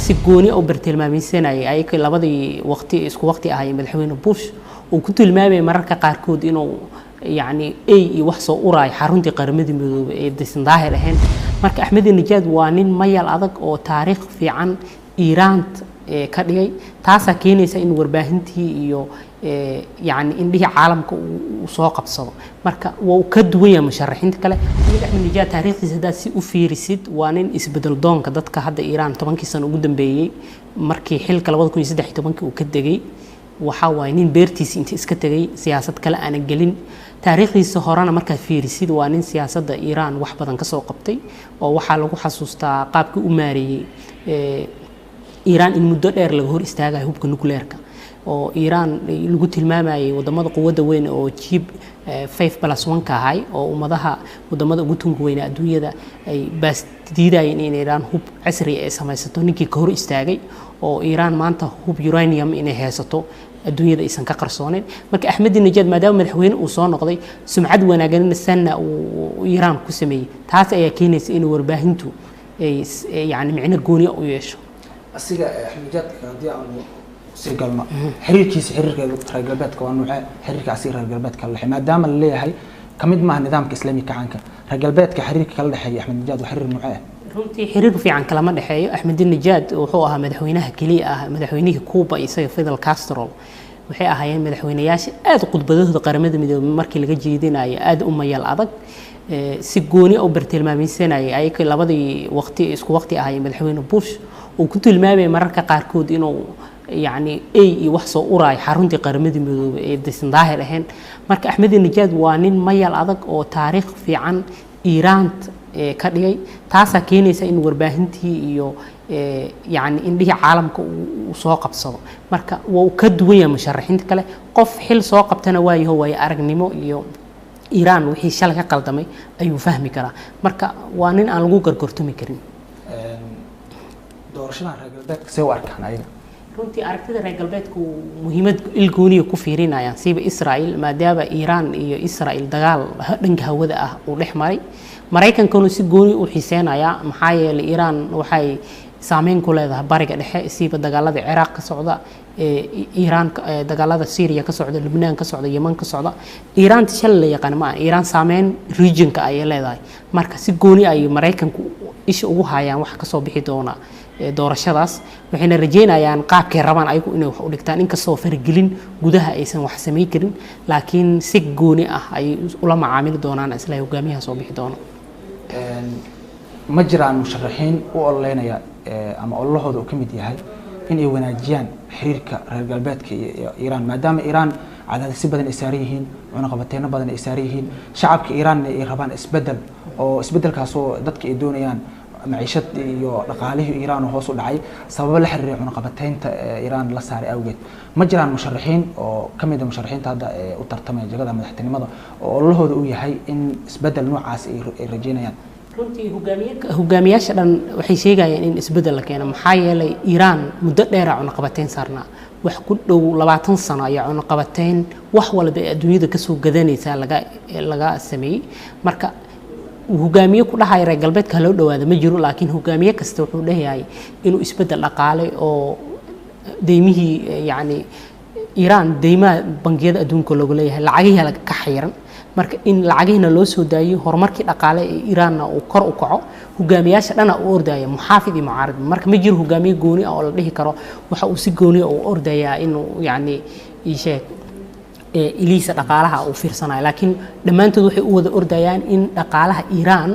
si gooni oo bartilmaameedsanay ay labadii waqti isku waqti ahaayeen madaxweyne Bush oo ku tilmaamay mararka qaarkood inuu يعني أي وحصة أوراي حرونتي قرمدي بدسن ظاهر هن مرك أحمد النجاد وانين ميال أذق أو تاريخ في عن إيران كدي تاسا كينيس إن ورباهنتي يو يعني إن به عالم وساق بصدق مرك وكدوية مشرحين كلا أحمد النجاد تاريخ زدا سي وفيرسيد وانين إسبدل دون كدت كهذا إيران طبعا كيسان وجودن بيجي مركي حل كلا وضع كون يزيد حتى بنك وكدجي وحاوينين بيرتيس أنت إسكتجي سياسة كلا أنا جلين تاريخي السهرانة مركز فيرسيد وانين سياسة إيران وحبة كسو قبتي وحالو حسوستا قابك أماري إيران المدة إير لجهور استاجا هوب كنوكليركا وإيران لقيت المامي وضماد قوة وين أو تجيب 5+1 كهاي أو مضاها وضماد قوتهم وين الدنيا ده أي بس جديدة إن إيران هوب عصري اسمه ستوني كهور استاجي أو إيران ما أنت هوب يورانيوم إنه هيستو الدنيا ده إنسان كقرصونين مرك أحمد النجاد ما دام مدحوين وصان قضي سمعت وانا قلنا السنة وإيران كسمي تحت أي كينس إنه ورباهنتو يعني معنا جوني أو يش السيجا أحمد النجاد كدي أو سيجا ما حريركيس حريرك رجالبات كوانو حريرك عسير رجالبات كله ما دام اللي هي كمد مع نظام إسلامي كعنك رجالبات كحريرك كله حي أحمد النجاد وحرير نوعه runtii xiriir fiican kalama dhaxeeyo Axmed Najaad wuxuu ahaa madaxweynaha kaliya ah madaxweynihii Cuba iyo Fidel Castro waxay ahaayeen madaxweynayaasha aad qudbadooda qaramada midoobay markii laga jeedinayo aad u mayal adag si gooni oo bartilmaameedsanay ay labadii waqti isku waqti ahaayeen madaxweyne Bush oo ku tilmaamay mararka qaarkood inuu يعني أي وحصة أوراي حرونتي قرمدي بدسن ظاهر هن مرك أحمد النجاد وانين ميال أذق أو تاريخ في عن إيران كدي تاسا كينيس إن ورباهنتي يو يعني إن به عالم وساق بصدق مرك وكدوية مشرحين كلا قف حل ساق بتنواي هو يأرج نمو يو إيران وحي شلك قلدمي أيو فهمي كرا مرك وانين أنا لقو كرتمي كريم دورشنا رجال سوى أركان أيضا runtii aragtida reer galbeedku muhiimad ilgooniyo ku fiirinayaan siiba Israa'iil maadaama Iiraan iyo Israa'iil dagaal dhanka hawada ah uu dhexmaray Mareykankuna si gooni u xiiseynaya maxaa yeelay Iiraan waxay saameyn ku leedahay bariga dhexe siiba dagaalada Ciraaq ka socda Iiraan dagaalada Syria ka socda Lebanon ka socda Yemen ka socda Iiraan shal la yaqaan ma Iiraan saameyn regionka ay leedahay marka si gooni ay Mareykanku isha ugu hayaan wax ka soo bixi doona doorashadaas waxayna rajeynayaan qaabkay rabaan ayagu inay wax u dhigtaan inkastoo fargelin gudaha aysan wax sameyn karin laakiin si gooni ah ay ula macaamili doonaan isla hogaamiyaha soo bixi doona ma jiraan musharaxiin u ololeynaya ama ololahooda uu ka mid yahay in ay wanaajiyaan xiriirka reer galbeedka iyo Iiraan maadaama Iiraan cadaadis badan ay saaran yihiin cunaqabateeno badan ay saaran yihiin shacabka Iiraan ay rabaan isbedel oo isbedelkaas oo dadka ay doonayaan معيشة يو رقاليه إيران وهوسو دعي سبب الحرية عنقبتين إيران لا ساري أوجد مجرى المشرحين أو كم يد المشرحين هذا وترتمي جقدا مدحتني ماذا والله هو دوي هاي إن إسبدل نوع عاس الرجينا يعني runtii hogaamiyaasha dhan waxay sheegayaan in isbedel la keeno maxaa yeelay Iiraan muddo dheer ah cunaqabateyn saarnaa wax ku dhow 20 sano ayaa cunaqabateyn wax walba ee adduunyada ka soo gadanaysa laga sameeyay marka hogaamiye ku dhahay reer galbeedka loo dhawaado ma jiro laakiin hogaamiye kasta wuxuu leeyahay inuu isbedel dhaqaale oo deymihii yani Iiraan deymaha bangiyada adduunka loogu leeyahay lacagaha ka xiran marka in lacagihina loo soo daayo horumarkii dhaqaale ee Iiraan uu kor u kaco hogaamiyaasha dhana u ordaya muxaafid iyo mucaarid marka ma jiro hogaamiye gooni ah oo la dhihi karo waxa uu si gooni ah u ordaya inuu yani isheeg إليس دقالها أو فرصنا لكن لما أنتوا ذو حقوق الأرديان إن دقالها إيران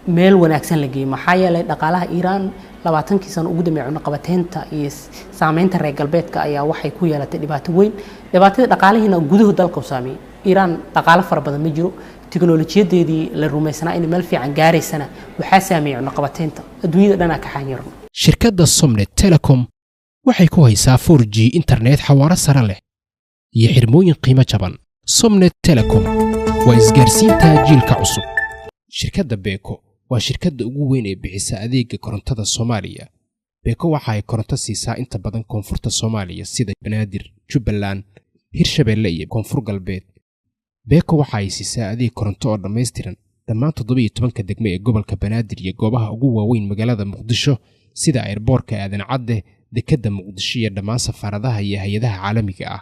ميل ونأكسن لجي محايا لدقالها إيران لبعتن كيسان وجود مع نقبتين تأيس سامين ترجع بيت كأي واحد كويا لتدبات وين دبات دقاله هنا وجوده دلك وسامي إيران دقالة فربض مجرو تكنولوجيا دي للروميسنا إن ملفي عن جاري سنة وحاسامي نقبتين تا الدنيا لنا كحانير شركة الصمنة تيليكوم وحيكوها يسافر جي إنترنت حوار سرله يحرمون قيمة جبان صمنة تيليكوم وإسجارسين تاجيل كعصب شركة بيكو وشركة أقوين بحسا أذيك كورنتادا الصومالية بيكو وحاي كورنتا سيسا انت بدن كونفورتا الصومالية سيدا بنادر جبلان هيرشابيلية كونفور قلبيت بيكو وحاي سيسا أذيك كورنتا أردميستيران دمان تضبي 8 دقمية قبل كبنادر يقوبها أقوى وين مقالة مقدشو sida airboorka aadan cadde dekedda muqdisho iyo dhammaan safaaradaha iyo hay-adaha caalamiga ah